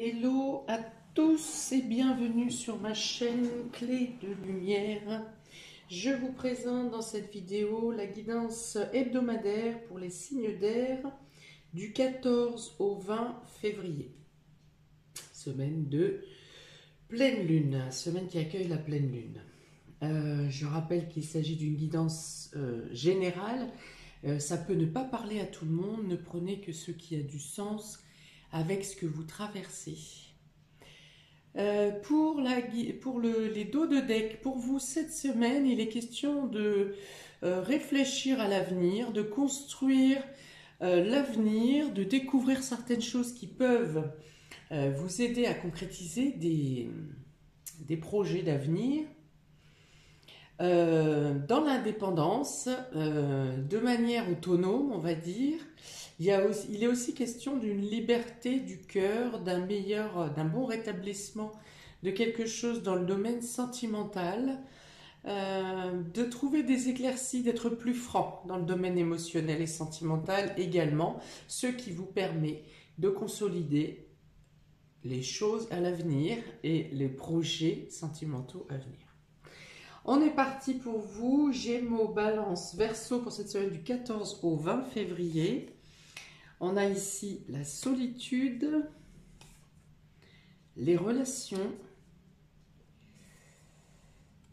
Hello à tous et bienvenue sur ma chaîne Clé de Lumière. Je vous présente dans cette vidéo la guidance hebdomadaire pour les signes d'air du 14 au 20 février. Semaine de pleine lune, semaine qui accueille la pleine lune. Je rappelle qu'il s'agit d'une guidance générale. Ça peut ne pas parler à tout le monde, ne prenez que ce qui a du sens avec ce que vous traversez. Les dos de deck, pour vous cette semaine, il est question de réfléchir à l'avenir, de construire l'avenir, de découvrir certaines choses qui peuvent vous aider à concrétiser des projets d'avenir. Dans l'indépendance, de manière autonome, on va dire, il est aussi question d'une liberté du cœur, d'un bon rétablissement de quelque chose dans le domaine sentimental, de trouver des éclaircies, d'être plus franc dans le domaine émotionnel et sentimental également, ce qui vous permet de consolider les choses à l'avenir et les projets sentimentaux à venir. On est parti pour vous, Gémeaux, Balance, Verseau pour cette semaine du 14 au 20 février. On a ici la solitude, les relations,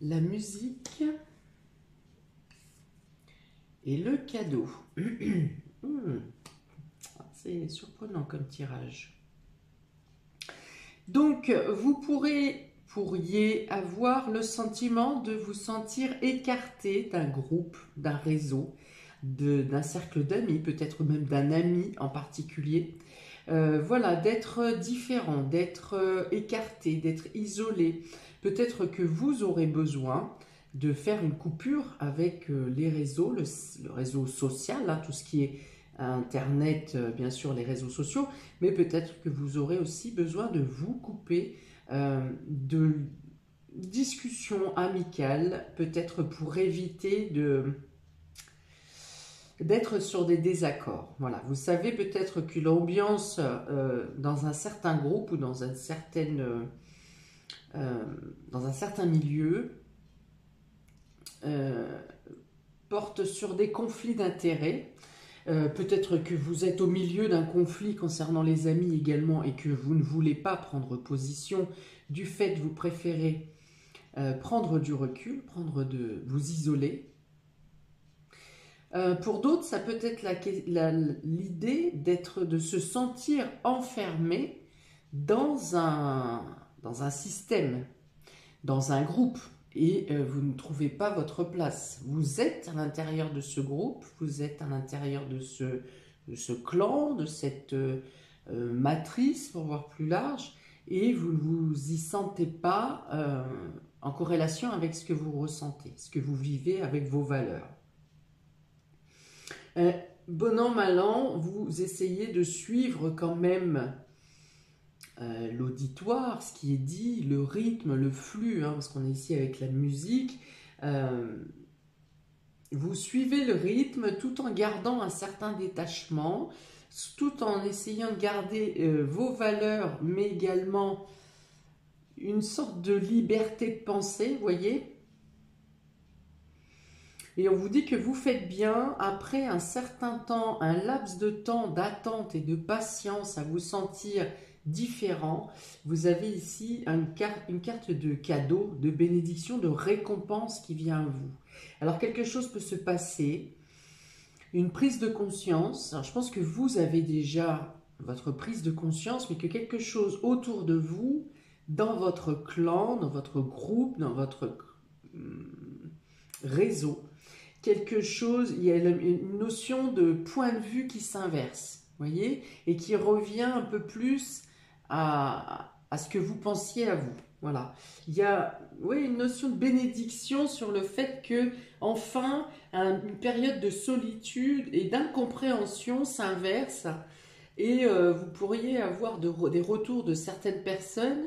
la musique et le cadeau. C'est surprenant comme tirage. Donc, vous pourriez avoir le sentiment de vous sentir écarté d'un groupe, d'un réseau, d'un cercle d'amis, peut-être même d'un ami en particulier. Voilà, d'être différent, d'être écarté, d'être isolé. Peut-être que vous aurez besoin de faire une coupure avec les réseaux, le réseau social, hein, tout ce qui est Internet, bien sûr, les réseaux sociaux, mais peut-être que vous aurez aussi besoin de vous couper de discussions amicales, peut-être pour éviter d'être sur des désaccords. Voilà, vous savez peut-être que l'ambiance dans un certain groupe ou dans un certain milieu porte sur des conflits d'intérêts. Peut-être que vous êtes au milieu d'un conflit concernant les amis également et que vous ne voulez pas prendre position du fait que vous préférez prendre du recul, vous isoler. Pour d'autres, ça peut être l'idée de se sentir enfermé dans un système, dans un groupe, et vous ne trouvez pas votre place. Vous êtes à l'intérieur de ce groupe, vous êtes à l'intérieur de ce clan, de cette matrice, pour voir plus large, et vous ne vous y sentez pas en corrélation avec ce que vous ressentez, ce que vous vivez avec vos valeurs. Bon an, mal an, vous essayez de suivre quand même l'auditoire, ce qui est dit, le rythme, le flux, hein, parce qu'on est ici avec la musique. Vous suivez le rythme tout en gardant un certain détachement, tout en essayant de garder vos valeurs, mais également une sorte de liberté de pensée, vous voyez. Et on vous dit que vous faites bien, après un certain temps, un laps de temps d'attente et de patience à vous sentir différent, vous avez ici une carte de cadeau, de bénédiction, de récompense qui vient à vous. Alors quelque chose peut se passer, une prise de conscience. Alors je pense que vous avez déjà votre prise de conscience, mais que quelque chose autour de vous, dans votre clan, dans votre groupe, dans votre réseau, quelque chose, il y a une notion de point de vue qui s'inverse, voyez, et qui revient un peu plus à ce que vous pensiez à vous. Voilà, il y a une notion de bénédiction sur le fait que enfin une période de solitude et d'incompréhension s'inverse et vous pourriez avoir des retours de certaines personnes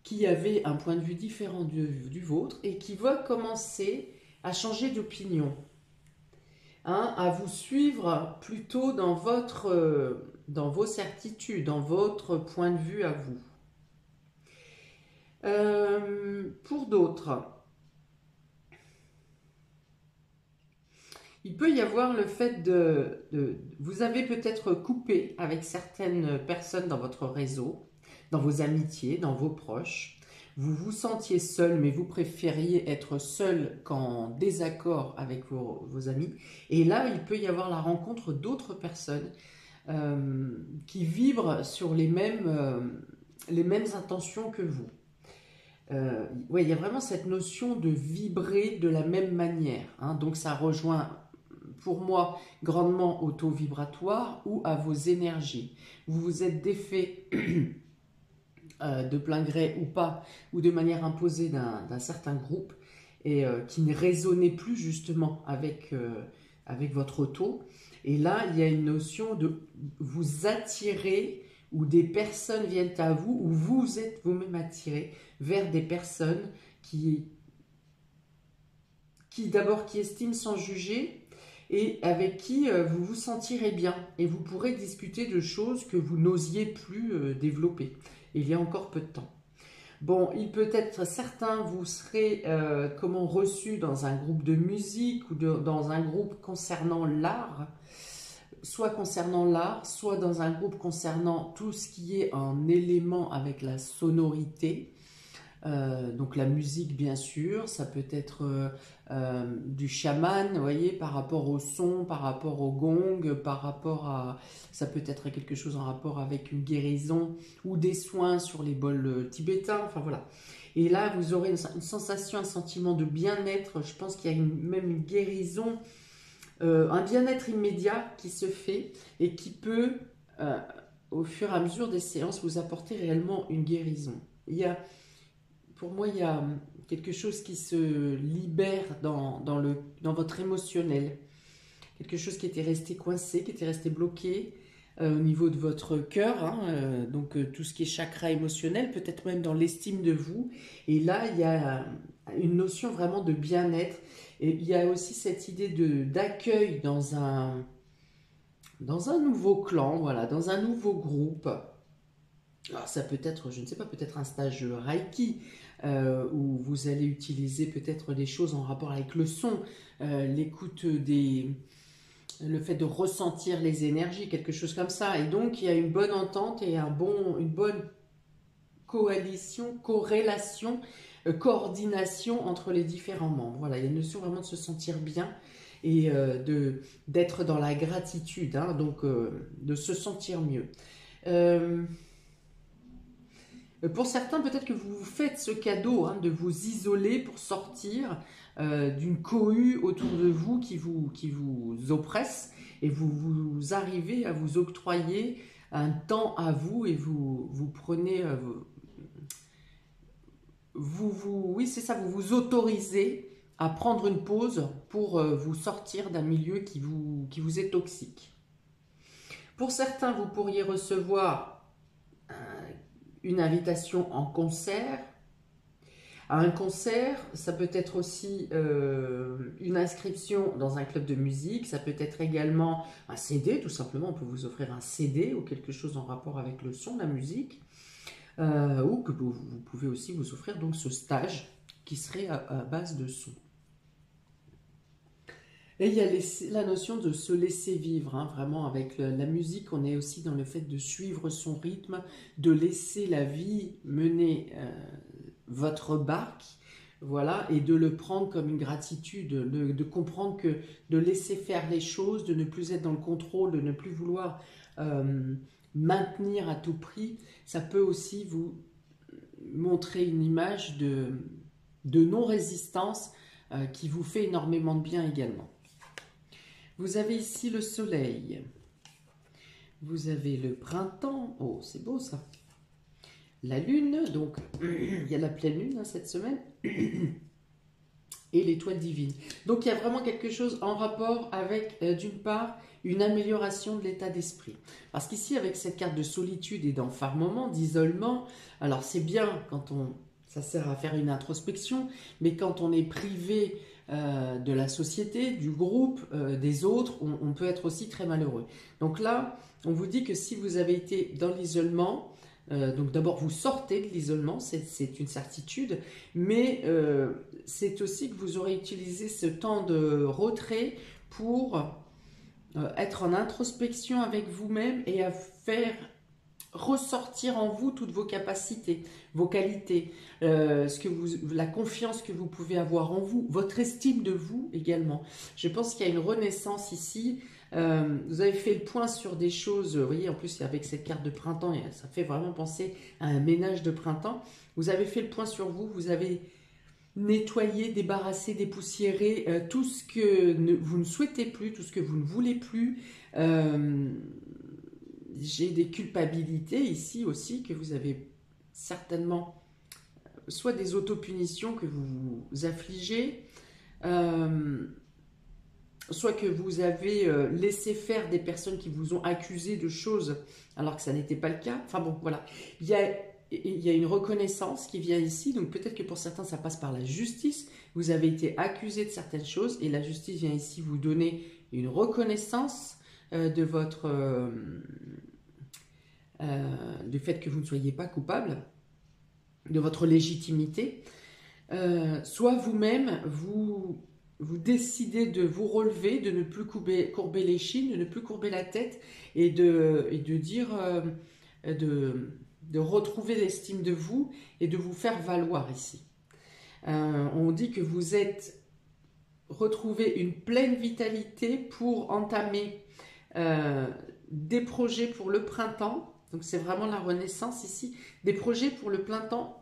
qui avaient un point de vue différent du vôtre et qui vont commencer à changer d'opinion, hein, à vous suivre plutôt dans votre dans vos certitudes, dans votre point de vue à vous. Pour d'autres, il peut y avoir le fait vous avez peut-être coupé avec certaines personnes dans votre réseau, dans vos amitiés, dans vos proches. Vous vous sentiez seul, mais vous préfériez être seul qu'en désaccord avec vos amis. Et là, il peut y avoir la rencontre d'autres personnes qui vibrent sur les mêmes intentions que vous. Ouais, il y a vraiment cette notion de vibrer de la même manière, hein. Donc ça rejoint pour moi grandement au taux vibratoire ou à vos énergies. Vous vous êtes défait de plein gré ou pas, ou de manière imposée d'un certain groupe, et qui ne résonnait plus justement avec votre taux. Et là, il y a une notion de vous attirer, ou des personnes viennent à vous, ou vous êtes vous-même attiré vers des personnes qui d'abord qui estiment sans juger, et avec qui vous vous sentirez bien, et vous pourrez discuter de choses que vous n'osiez plus développer il y a encore peu de temps. Bon, il peut être certains, vous serez reçus dans un groupe de musique ou dans un groupe concernant l'art, soit dans un groupe concernant tout ce qui est en élément avec la sonorité. Donc la musique, bien sûr, ça peut être du chaman, vous voyez, par rapport au son, par rapport au gong, ça peut être quelque chose en rapport avec une guérison ou des soins sur les bols tibétains, enfin voilà. Et là, vous aurez une sensation, un sentiment de bien-être. Je pense qu'il y a même une guérison, un bien-être immédiat qui se fait et qui peut, au fur et à mesure des séances, vous apporter réellement une guérison. Pour moi, il y a quelque chose qui se libère dans votre émotionnel. Quelque chose qui était resté coincé, qui était resté bloqué au niveau de votre cœur. Hein, donc tout ce qui est chakra émotionnel, peut-être même dans l'estime de vous. Et là, il y a une notion vraiment de bien-être. Et il y a aussi cette idée d'accueil dans un nouveau clan, voilà, dans un nouveau groupe. Alors ça peut être, je ne sais pas, peut-être un stage Reiki, où vous allez utiliser peut-être des choses en rapport avec le son, l'écoute le fait de ressentir les énergies, quelque chose comme ça. Et donc il y a une bonne entente et une bonne corrélation, coordination entre les différents membres. Voilà, il y a une notion vraiment de se sentir bien et d'être dans la gratitude, hein, donc de se sentir mieux. Pour certains, peut-être que vous vous faites ce cadeau, hein, de vous isoler pour sortir d'une cohue autour de vous qui vous oppresse, et vous arrivez à vous octroyer un temps à vous, et vous prenez, oui c'est ça, vous vous autorisez à prendre une pause pour vous sortir d'un milieu qui vous est toxique. Pour certains, vous pourriez recevoir une invitation en concert. À un concert, ça peut être aussi une inscription dans un club de musique, ça peut être également un CD, tout simplement, on peut vous offrir un CD ou quelque chose en rapport avec le son, la musique, ou que vous pouvez aussi vous offrir donc ce stage qui serait à base de son. Et il y a la notion de se laisser vivre, hein, vraiment avec la musique, on est aussi dans le fait de suivre son rythme, de laisser la vie mener votre barque, voilà, et de le prendre comme une gratitude, de comprendre que de laisser faire les choses, de ne plus être dans le contrôle, de ne plus vouloir maintenir à tout prix, ça peut aussi vous montrer une image de non-résistance qui vous fait énormément de bien également. Vous avez ici le soleil, vous avez le printemps, oh c'est beau ça, la lune, donc il y a la pleine lune hein, cette semaine, et l'étoile divine. Donc il y a vraiment quelque chose en rapport avec, d'une part, une amélioration de l'état d'esprit. Parce qu'ici, avec cette carte de solitude et d'enfermement, d'isolement, alors c'est bien quand ça sert à faire une introspection, mais quand on est privé de la société, du groupe, des autres, on peut être aussi très malheureux. Donc là, on vous dit que si vous avez été dans l'isolement, donc d'abord vous sortez de l'isolement, c'est une certitude, mais c'est aussi que vous aurez utilisé ce temps de retrait pour être en introspection avec vous-même et à faire ressortir en vous toutes vos capacités, vos qualités, la confiance que vous pouvez avoir en vous, votre estime de vous également. Je pense qu'il y a une renaissance ici. Vous avez fait le point sur des choses, vous voyez, en plus avec cette carte de printemps, ça fait vraiment penser à un ménage de printemps. Vous avez fait le point sur vous, vous avez nettoyé, débarrassé, dépoussiéré tout ce que vous ne souhaitez plus, tout ce que vous ne voulez plus. J'ai des culpabilités ici aussi que vous avez certainement, soit des autopunitions que vous vous affligez, soit que vous avez laissé faire des personnes qui vous ont accusé de choses alors que ça n'était pas le cas. Enfin bon, voilà. Il y a une reconnaissance qui vient ici, donc peut-être que pour certains ça passe par la justice. Vous avez été accusé de certaines choses et la justice vient ici vous donner une reconnaissance de votre... du fait que vous ne soyez pas coupable, de votre légitimité, soit vous-même, vous décidez de vous relever, de ne plus courber les chines, de ne plus courber la tête et de dire, de retrouver l'estime de vous et de vous faire valoir ici. On dit que vous êtes retrouvé une pleine vitalité pour entamer des projets pour le printemps. Donc c'est vraiment la renaissance ici, des projets pour le printemps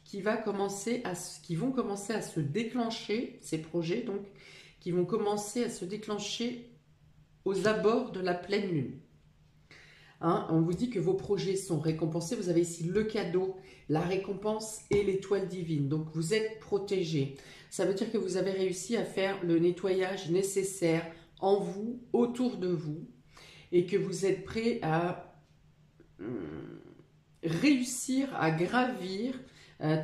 qui vont commencer à se déclencher, ces projets donc, qui vont commencer à se déclencher aux abords de la pleine lune. Hein, on vous dit que vos projets sont récompensés, vous avez ici le cadeau, la récompense et l'étoile divine, donc vous êtes protégé. Ça veut dire que vous avez réussi à faire le nettoyage nécessaire en vous, autour de vous, et que vous êtes prêt à réussir à gravir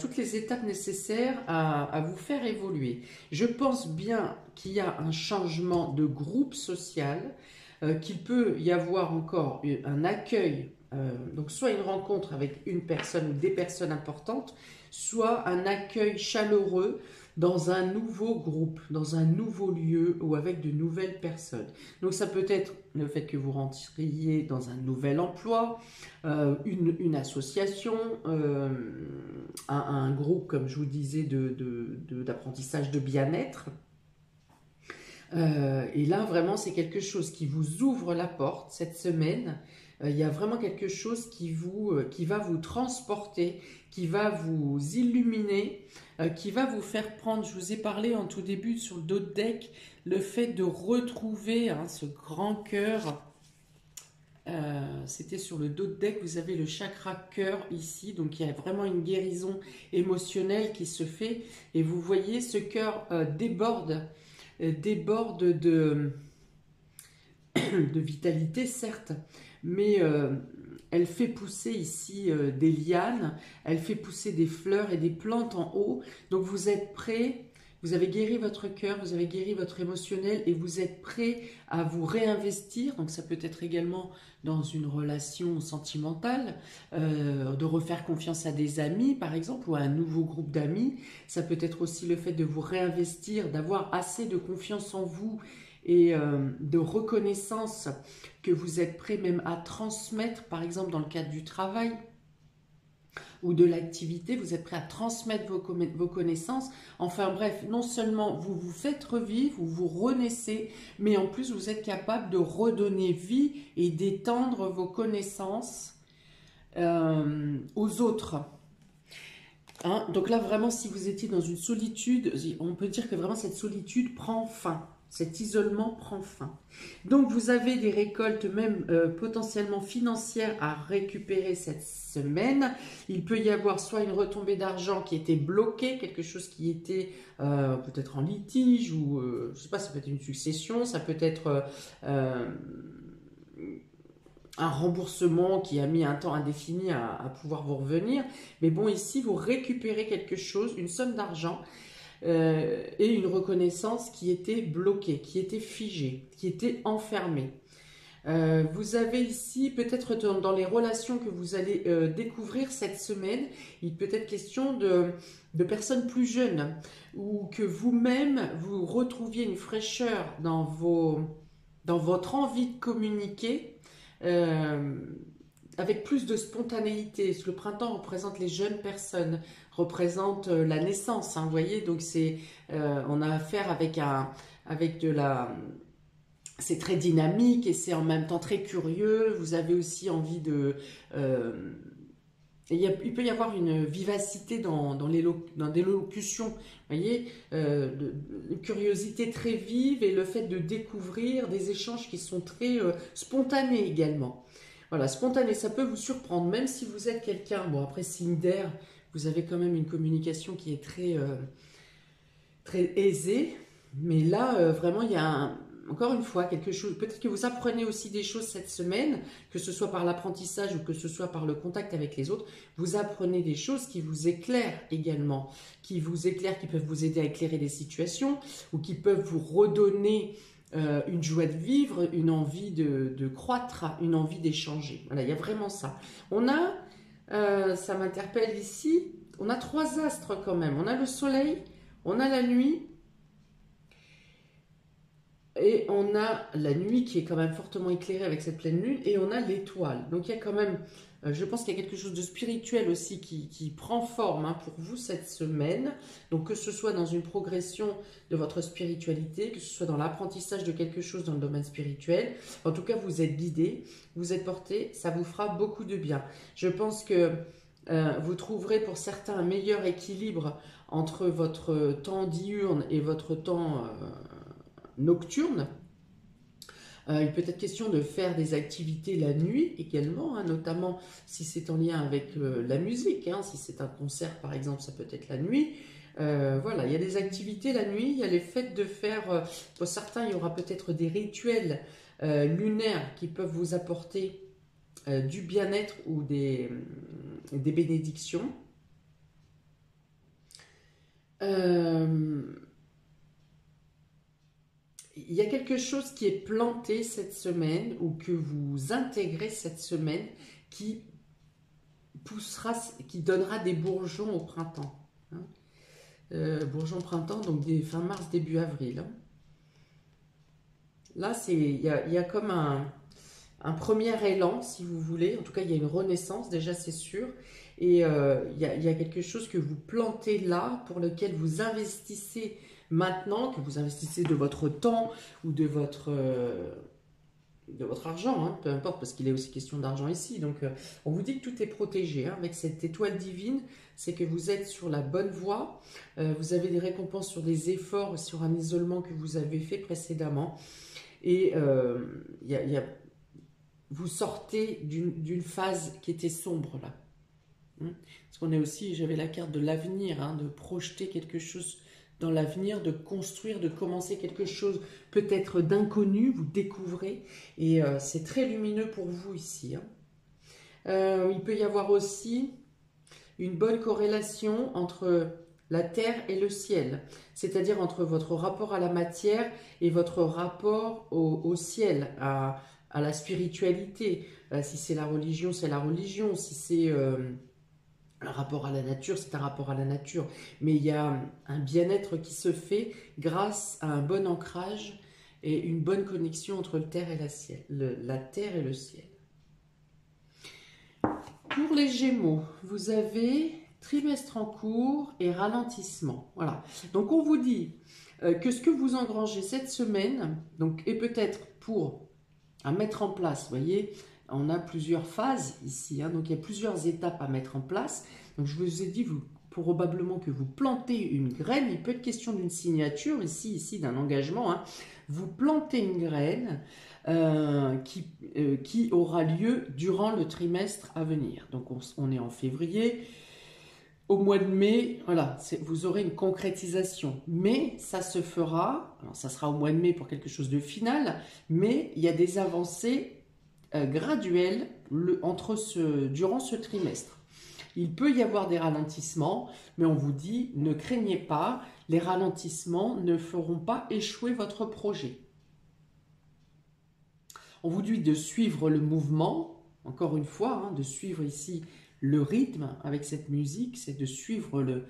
toutes les étapes nécessaires à vous faire évoluer. Je pense bien qu'il y a un changement de groupe social, qu'il peut y avoir encore un accueil, donc soit une rencontre avec une personne ou des personnes importantes, soit un accueil chaleureux dans un nouveau groupe, dans un nouveau lieu ou avec de nouvelles personnes. Donc ça peut être le fait que vous rentriez dans un nouvel emploi, une association, un groupe, comme je vous disais, d'apprentissage de bien-être. Et là, vraiment, c'est quelque chose qui vous ouvre la porte cette semaine. Il y a vraiment quelque chose qui va vous transporter, qui va vous illuminer, qui va vous faire prendre, je vous ai parlé en tout début sur le dos de deck, le fait de retrouver ce grand cœur. C'était sur le dos de deck, vous avez le chakra cœur ici, donc il y a vraiment une guérison émotionnelle qui se fait, et vous voyez ce cœur déborde de vitalité, certes, mais elle fait pousser ici des lianes, elle fait pousser des fleurs et des plantes en haut. Donc vous êtes prêts, vous avez guéri votre cœur, vous avez guéri votre émotionnel et vous êtes prêts à vous réinvestir. Donc ça peut être également dans une relation sentimentale, de refaire confiance à des amis par exemple ou à un nouveau groupe d'amis. Ça peut être aussi le fait de vous réinvestir, d'avoir assez de confiance en vous et de reconnaissance que vous êtes prêt même à transmettre, par exemple dans le cadre du travail ou de l'activité, vous êtes prêt à transmettre vos connaissances. Enfin bref, non seulement vous vous faites revivre, vous vous renaissez, mais en plus vous êtes capable de redonner vie et d'étendre vos connaissances aux autres. Hein? Donc là vraiment, si vous étiez dans une solitude, on peut dire que vraiment cette solitude prend fin. Cet isolement prend fin. Donc vous avez des récoltes même potentiellement financières à récupérer cette semaine. Il peut y avoir soit une retombée d'argent qui était bloquée, quelque chose qui était peut-être en litige ou je ne sais pas, ça peut être une succession, ça peut être un remboursement qui a mis un temps indéfini à pouvoir vous revenir. Mais bon, ici vous récupérez quelque chose, une somme d'argent et une reconnaissance qui était bloquée, qui était figée, qui était enfermée. Vous avez ici, peut-être dans les relations que vous allez découvrir cette semaine, il peut être question de personnes plus jeunes ou que vous-même, vous retrouviez une fraîcheur dans votre envie de communiquer avec plus de spontanéité. Parce que le printemps représente les jeunes personnes, représente la naissance, hein, vous voyez, donc on a affaire avec de la... C'est très dynamique et c'est en même temps très curieux. Vous avez aussi envie de... il peut y avoir une vivacité dans l'élocution, vous voyez, une curiosité très vive et le fait de découvrir des échanges qui sont très spontanés également. Voilà, spontané, ça peut vous surprendre, même si vous êtes quelqu'un, bon après signe d'air, vous avez quand même une communication qui est très aisée, mais là, vraiment, il y a encore une fois quelque chose, peut-être que vous apprenez aussi des choses cette semaine, que ce soit par l'apprentissage ou que ce soit par le contact avec les autres, vous apprenez des choses qui vous éclairent également, qui peuvent vous aider à éclairer des situations, ou qui peuvent vous redonner une joie de vivre, une envie de croître, une envie d'échanger. Voilà, il y a vraiment ça. On a, ça m'interpelle ici, on a 3 astres quand même. On a le soleil, on a la nuit, et on a la nuit qui est quand même fortement éclairée avec cette pleine lune, et on a l'étoile. Donc il y a quand même, je pense qu'il y a quelque chose de spirituel aussi qui prend forme hein, pour vous cette semaine. Donc que ce soit dans une progression de votre spiritualité, que ce soit dans l'apprentissage de quelque chose dans le domaine spirituel, en tout cas vous êtes guidé, vous êtes porté, ça vous fera beaucoup de bien. Je pense que vous trouverez pour certains un meilleur équilibre entre votre temps diurne et votre temps nocturne. Il peut être question de faire des activités la nuit également, hein, notamment si c'est en lien avec la musique. Hein, si c'est un concert par exemple, ça peut être la nuit. Voilà, il y a des activités la nuit, il y a les fêtes de faire, pour certains il y aura peut-être des rituels lunaires qui peuvent vous apporter du bien-être ou des bénédictions. Il y a quelque chose qui est planté cette semaine ou que vous intégrez cette semaine qui poussera, qui donnera des bourgeons au printemps. Hein. Bourgeons printemps, donc fin mars, début avril. Hein. Là, il y a comme un premier élan, si vous voulez. En tout cas, il y a une renaissance, déjà, c'est sûr. Et il y a quelque chose que vous plantez là, pour lequel vous investissez maintenant, que vous investissez de votre temps ou de votre argent, hein, peu importe, parce qu'il est aussi question d'argent ici. Donc, on vous dit que tout est protégé. Hein, avec cette étoile divine, c'est que vous êtes sur la bonne voie. Vous avez des récompenses sur des efforts, sur un isolement que vous avez fait précédemment. Et vous sortez d'une phase qui était sombre, là. Parce qu'on est aussi, j'avais la carte de l'avenir, hein, de projeter quelque chose dans l'avenir, de construire, de commencer quelque chose peut-être d'inconnu, vous découvrez, et c'est très lumineux pour vous ici. Hein. Il peut y avoir aussi une bonne corrélation entre la terre et le ciel, c'est-à-dire entre votre rapport à la matière et votre rapport au ciel, à la spiritualité. Si c'est la religion, c'est la religion. Si c'est un rapport à la nature, c'est un rapport à la nature. Mais il y a un bien-être qui se fait grâce à un bon ancrage et une bonne connexion entre la terre et le ciel. Pour les Gémeaux, vous avez trimestre en cours et ralentissement. Voilà. Donc on vous dit que ce que vous engrangez cette semaine, donc, est peut-être à mettre en place, vous voyez, on a plusieurs phases ici, hein, donc il y a plusieurs étapes à mettre en place. Donc je vous ai dit probablement que vous plantez une graine, il peut être question d'une signature, ici d'un engagement. Hein. Vous plantez une graine qui aura lieu durant le trimestre à venir. Donc on est en février. Au mois de mai, voilà, vous aurez une concrétisation. Mais ça se fera, alors ça sera au mois de mai pour quelque chose de final, mais il y a des avancées graduelles durant ce trimestre. Il peut y avoir des ralentissements, mais on vous dit, ne craignez pas, les ralentissements ne feront pas échouer votre projet. On vous dit de suivre le mouvement, encore une fois, hein, de suivre ici le rythme avec cette musique, c'est de suivre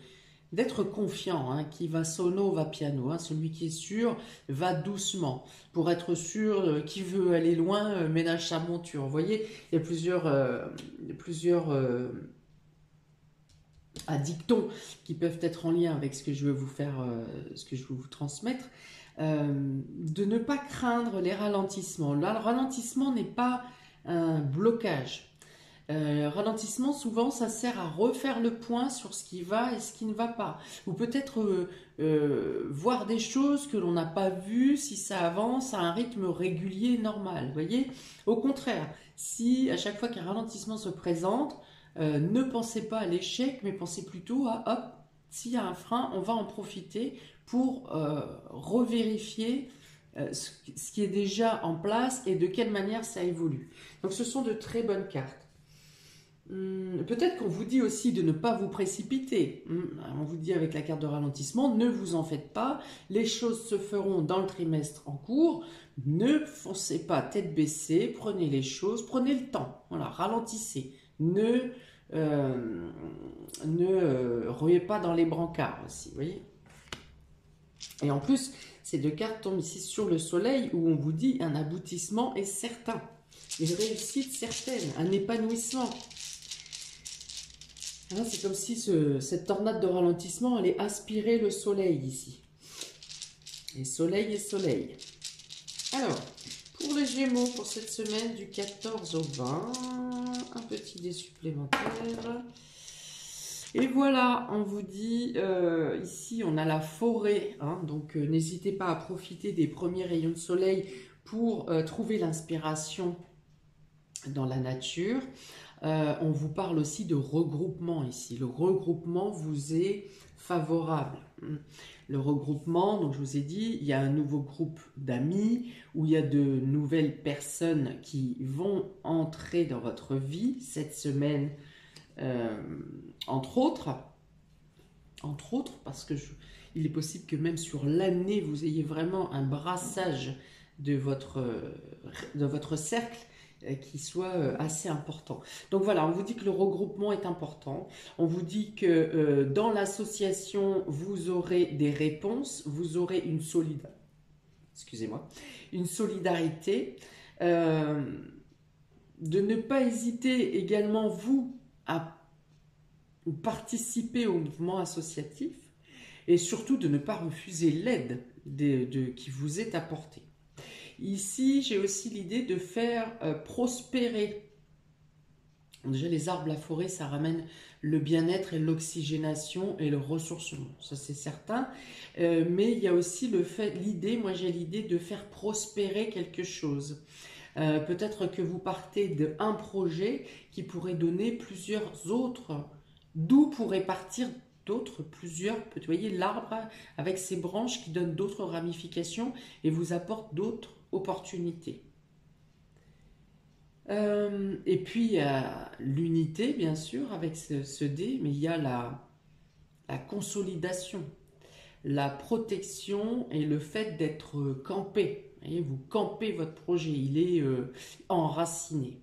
d'être confiant, hein, qui va sono va piano, hein, celui qui est sûr va doucement, pour être sûr, qui veut aller loin ménage sa monture. Vous voyez, il y a plusieurs dictons qui peuvent être en lien avec ce que je veux vous faire, ce que je veux vous transmettre. De ne pas craindre les ralentissements. Là, le ralentissement n'est pas un blocage. Ralentissement, souvent, ça sert à refaire le point sur ce qui va et ce qui ne va pas. Ou peut-être voir des choses que l'on n'a pas vues si ça avance à un rythme régulier, normal. Vous voyez? Au contraire, si à chaque fois qu'un ralentissement se présente, ne pensez pas à l'échec, mais pensez plutôt à, hop, s'il y a un frein, on va en profiter pour revérifier ce qui est déjà en place et de quelle manière ça évolue. Donc ce sont de très bonnes cartes. Peut-être qu'on vous dit aussi de ne pas vous précipiter. On vous dit avec la carte de ralentissement, ne vous en faites pas, les choses se feront dans le trimestre en cours, ne foncez pas tête baissée, prenez les choses, prenez le temps, voilà, ralentissez, ne ruez pas dans les brancards aussi, vous voyez. Et en plus, ces deux cartes tombent ici sur le soleil où on vous dit un aboutissement est certain, une réussite certaine, un épanouissement. C'est comme si cette tornade de ralentissement allait aspirer le soleil ici. Et soleil et soleil. Alors, pour les Gémeaux, pour cette semaine du 14 au 20, un petit dé supplémentaire. Et voilà, on vous dit, ici on a la forêt, hein, donc n'hésitez pas à profiter des premiers rayons de soleil pour trouver l'inspiration dans la nature. On vous parle aussi de regroupement ici. Le regroupement vous est favorable. Le regroupement, donc je vous ai dit, il y a un nouveau groupe d'amis où il y a de nouvelles personnes qui vont entrer dans votre vie cette semaine, entre autres, parce que il est possible que même sur l'année, vous ayez vraiment un brassage de votre cercle qui soit assez important. Donc voilà, on vous dit que le regroupement est important. On vous dit que dans l'association, vous aurez des réponses, vous aurez une solidarité. De ne pas hésiter également, vous, à participer au mouvement associatif et surtout de ne pas refuser l'aide qui vous est apportée. Ici, j'ai aussi l'idée de faire prospérer. Déjà, les arbres, la forêt, ça ramène le bien-être et l'oxygénation et le ressourcement. Ça, c'est certain. Mais il y a aussi moi j'ai l'idée de faire prospérer quelque chose. Peut-être que vous partez d'un projet qui pourrait donner plusieurs autres, d'où pourraient partir plusieurs. Vous voyez l'arbre avec ses branches qui donnent d'autres ramifications et vous apportent d'autres opportunités. Et puis il y a l'unité bien sûr avec ce dé, mais il y a la consolidation, la protection et le fait d'être campé. Vous voyez, vous campez votre projet, il est enraciné.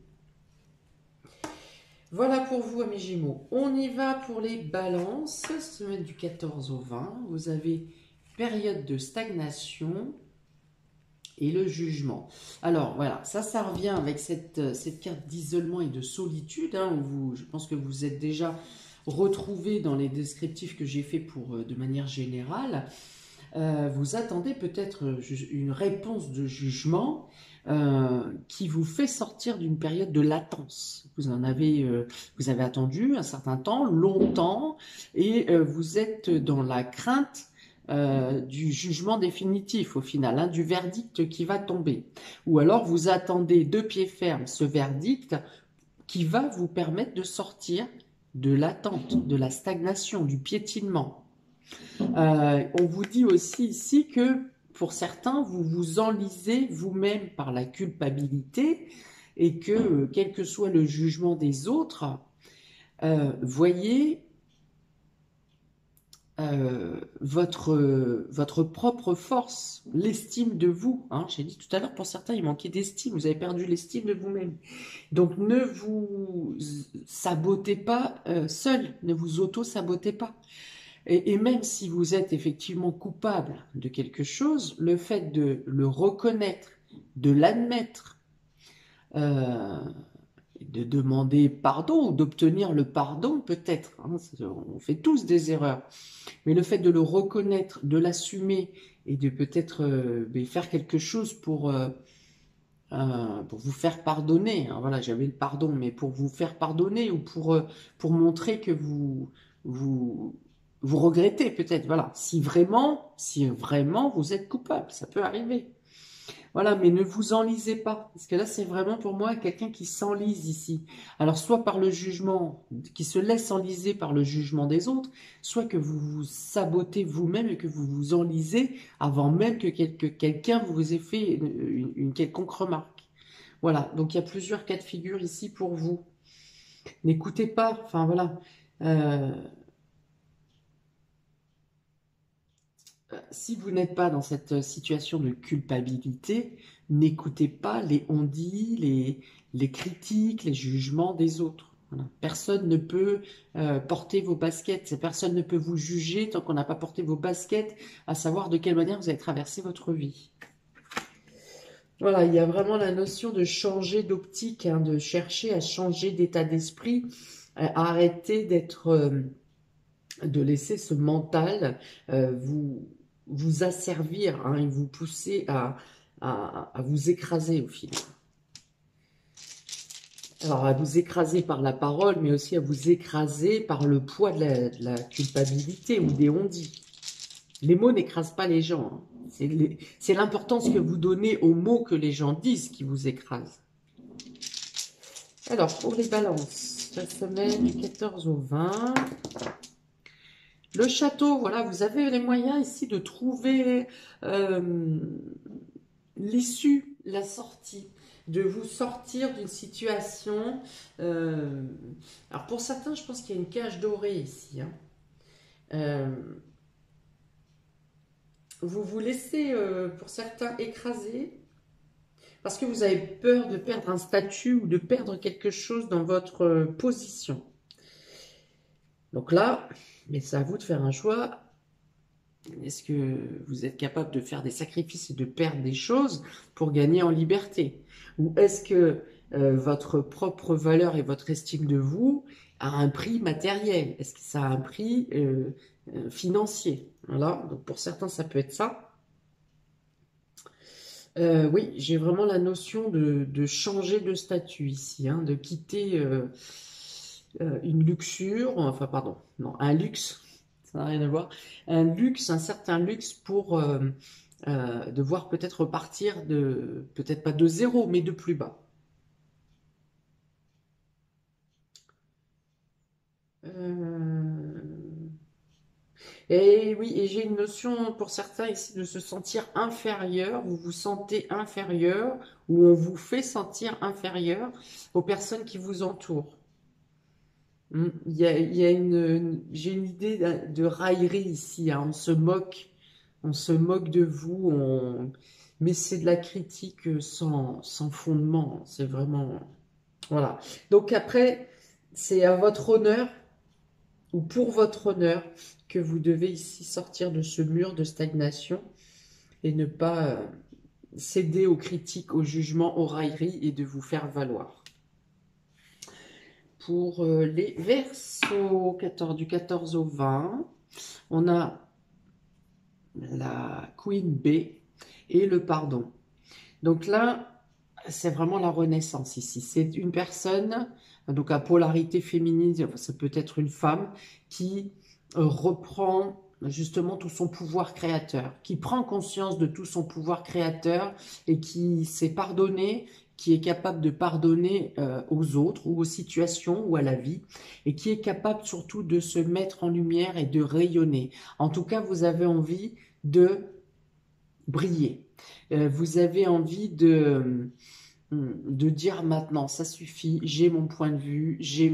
Voilà pour vous, amis Gémeaux. On y va pour les balances. Semaine du 14 au 20. Vous avez période de stagnation et le jugement. Alors, voilà, ça revient avec cette carte d'isolement et de solitude, hein, où je pense que vous êtes déjà retrouvés dans les descriptifs que j'ai fait de manière générale. Vous attendez peut-être une réponse de jugement qui vous fait sortir d'une période de latence. Vous avez attendu un certain temps, longtemps, et vous êtes dans la crainte du jugement définitif au final, hein, du verdict qui va tomber. Ou alors vous attendez de pied ferme ce verdict qui va vous permettre de sortir de l'attente, de la stagnation, du piétinement. On vous dit aussi ici que pour certains, vous vous enlisez vous-même par la culpabilité et que, quel que soit le jugement des autres, voyez, votre propre force, l'estime de vous. Hein. J'ai dit tout à l'heure, pour certains, il manquait d'estime. Vous avez perdu l'estime de vous-même. Donc, ne vous sabotez pas seul. Ne vous auto-sabotez pas. Et même si vous êtes effectivement coupable de quelque chose, le fait de le reconnaître, de l'admettre, euh, de demander pardon ou d'obtenir le pardon peut-être, hein, on fait tous des erreurs, mais le fait de le reconnaître, de l'assumer et de peut-être faire quelque chose pour vous faire pardonner, hein, voilà, j'avais le pardon, mais pour vous faire pardonner ou pour montrer que vous, vous regrettez peut-être, voilà, si vraiment vous êtes coupable, ça peut arriver. Voilà, mais ne vous enlisez pas, parce que là, c'est vraiment pour moi quelqu'un qui s'enlise ici. Alors, soit par le jugement, qui se laisse enliser par le jugement des autres, soit que vous vous sabotez vous-même et que vous vous enlisez avant même que quelqu'un vous ait fait une quelconque remarque. Voilà, donc il y a plusieurs cas de figure ici pour vous. N'écoutez pas, enfin voilà. Euh, Si vous n'êtes pas dans cette situation de culpabilité, n'écoutez pas les on-dit, les critiques, les jugements des autres. Voilà. Personne ne peut porter vos baskets, personne ne peut vous juger tant qu'on n'a pas porté vos baskets, à savoir de quelle manière vous avez traversé votre vie. Voilà, il y a vraiment la notion de changer d'optique, hein, de chercher à changer d'état d'esprit, à arrêter de laisser ce mental vous asservir, hein, et vous pousser à vous écraser au final. Alors, à vous écraser par la parole, mais aussi à vous écraser par le poids de la culpabilité ou des on-dit. Les mots n'écrasent pas les gens. Hein. C'est l'importance que vous donnez aux mots que les gens disent qui vous écrasent. Alors, pour les balances, la semaine du 14 au 20... Le château, voilà, vous avez les moyens ici de trouver l'issue, la sortie, de vous sortir d'une situation. Alors pour certains, je pense qu'il y a une cage dorée ici. Hein. Vous vous laissez, pour certains, écraser parce que vous avez peur de perdre un statut ou de perdre quelque chose dans votre position. Donc là, mais c'est à vous de faire un choix. Est-ce que vous êtes capable de faire des sacrifices et de perdre des choses pour gagner en liberté? Ou est-ce que votre propre valeur et votre estime de vous a un prix matériel? Est-ce que ça a un prix financier? Voilà, donc pour certains, ça peut être ça. Oui, j'ai vraiment la notion de changer de statut ici, hein, de quitter une luxure, enfin pardon, non, un luxe, ça n'a rien à voir, un luxe, un certain luxe pour devoir peut-être repartir de, peut-être pas de zéro, mais de plus bas. Et oui, et j'ai une notion pour certains ici de se sentir inférieur, vous vous sentez inférieur, ou on vous fait sentir inférieur aux personnes qui vous entourent. Il y a j'ai une idée de raillerie ici, hein. On se moque de vous, mais c'est de la critique sans fondement. C'est vraiment, voilà. Donc après, c'est à votre honneur ou pour votre honneur que vous devez ici sortir de ce mur de stagnation et ne pas céder aux critiques, aux jugements, aux railleries et de vous faire valoir. Pour les Verseaux, du 14 au 20, on a la Queen B et le pardon. Donc là, c'est vraiment la renaissance ici. C'est une personne, donc à polarité féminine, ça peut être une femme, qui reprend justement tout son pouvoir créateur, qui prend conscience de tout son pouvoir créateur et qui s'est pardonné, qui est capable de pardonner aux autres ou aux situations ou à la vie, et qui est capable surtout de se mettre en lumière et de rayonner. En tout cas, vous avez envie de briller. Vous avez envie de dire maintenant, ça suffit, j'ai mon point de vue, j'ai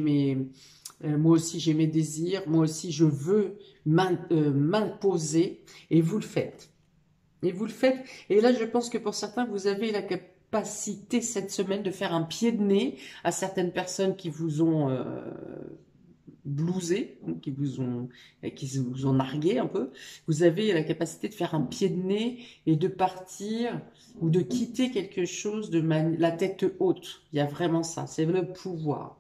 Moi aussi, j'ai mes désirs. Moi aussi, je veux m'imposer. Et vous le faites. Et vous le faites. Et là, je pense que pour certains, vous avez la capacité cette semaine de faire un pied de nez à certaines personnes qui vous ont blousé, qui vous ont nargué un peu. Vous avez la capacité de faire un pied de nez et de partir ou de quitter quelque chose de la tête haute. Il y a vraiment ça, c'est le pouvoir.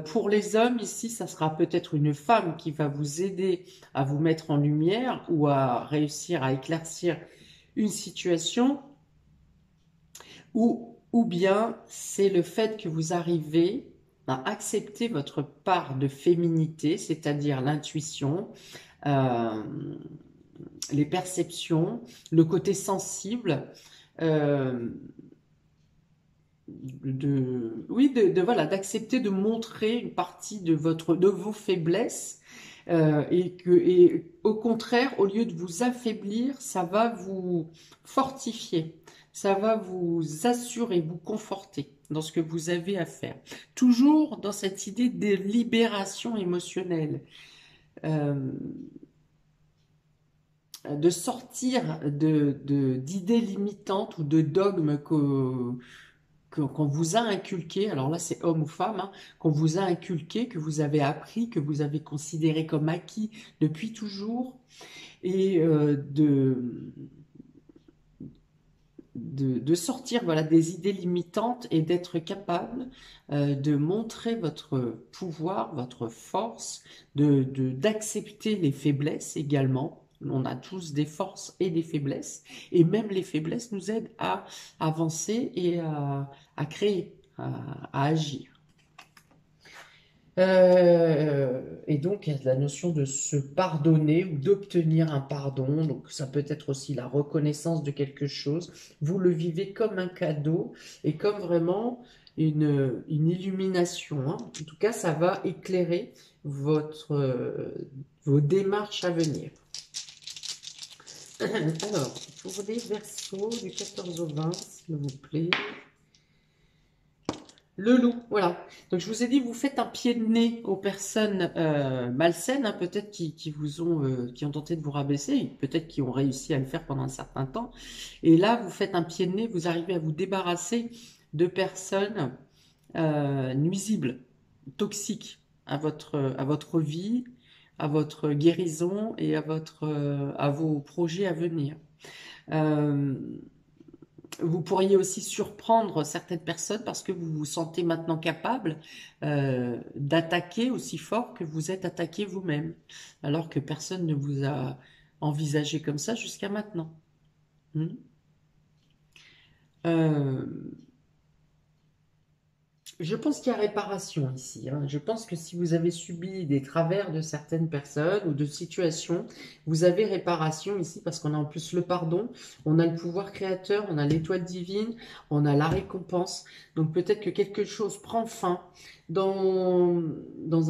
Pour les hommes, ici, ça sera peut-être une femme qui va vous aider à vous mettre en lumière ou à réussir à éclaircir une situation, ou bien c'est le fait que vous arrivez à accepter votre part de féminité, c'est-à-dire l'intuition, euh, les perceptions, le côté sensible, euh, voilà, d'accepter de montrer une partie de vos faiblesses, et au contraire, au lieu de vous affaiblir, ça va vous fortifier, ça va vous assurer, vous conforter dans ce que vous avez à faire. Toujours dans cette idée de libération émotionnelle, euh, de sortir d'idées limitantes ou de dogmes qu'on vous a inculqué, alors là c'est homme ou femme, hein, qu'on vous a inculqué, que vous avez appris, que vous avez considéré comme acquis depuis toujours, et de sortir, voilà, des idées limitantes et d'être capable de montrer votre pouvoir, votre force, d'accepter les faiblesses également. On a tous des forces et des faiblesses, et même les faiblesses nous aident à avancer et à créer, à agir. Et donc, il y a la notion de se pardonner ou d'obtenir un pardon. Donc, ça peut être aussi la reconnaissance de quelque chose. Vous le vivez comme un cadeau et comme vraiment une illumination, hein. En tout cas, ça va éclairer vos démarches à venir. Alors, pour les Verseaux du 14 au 20, s'il vous plaît. Le loup, voilà. Donc je vous ai dit, vous faites un pied de nez aux personnes malsaines, hein, peut-être qui ont tenté de vous rabaisser, peut-être qui ont réussi à le faire pendant un certain temps. Et là, vous faites un pied de nez, vous arrivez à vous débarrasser de personnes nuisibles, toxiques à votre vie, à votre guérison et à vos projets à venir. Vous pourriez aussi surprendre certaines personnes parce que vous vous sentez maintenant capable d'attaquer aussi fort que vous êtes attaqué vous-même, alors que personne ne vous a envisagé comme ça jusqu'à maintenant. Hmm. Je pense qu'il y a réparation ici, hein. Je pense que si vous avez subi des travers de certaines personnes ou de situations, vous avez réparation ici parce qu'on a en plus le pardon, on a le pouvoir créateur, on a l'étoile divine, on a la récompense. Donc peut-être que quelque chose prend fin dans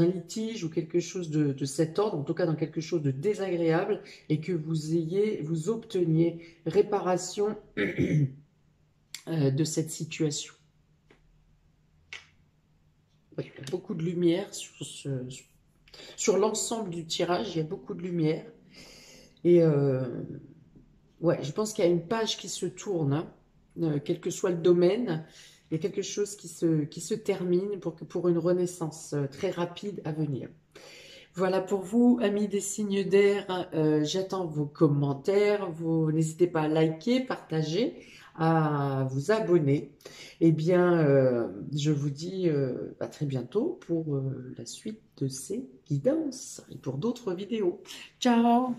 un litige ou quelque chose de cet ordre, en tout cas dans quelque chose de désagréable, et que vous obteniez réparation de cette situation. Il y a beaucoup de lumière sur l'ensemble du tirage, il y a beaucoup de lumière. Et ouais, je pense qu'il y a une page qui se tourne, hein, quel que soit le domaine, il y a quelque chose qui se termine pour une renaissance très rapide à venir. Voilà pour vous, amis des signes d'air. J'attends vos commentaires. N'hésitez pas à liker, partager, à vous abonner. Eh bien, je vous dis à très bientôt pour la suite de ces guidances et pour d'autres vidéos. Ciao!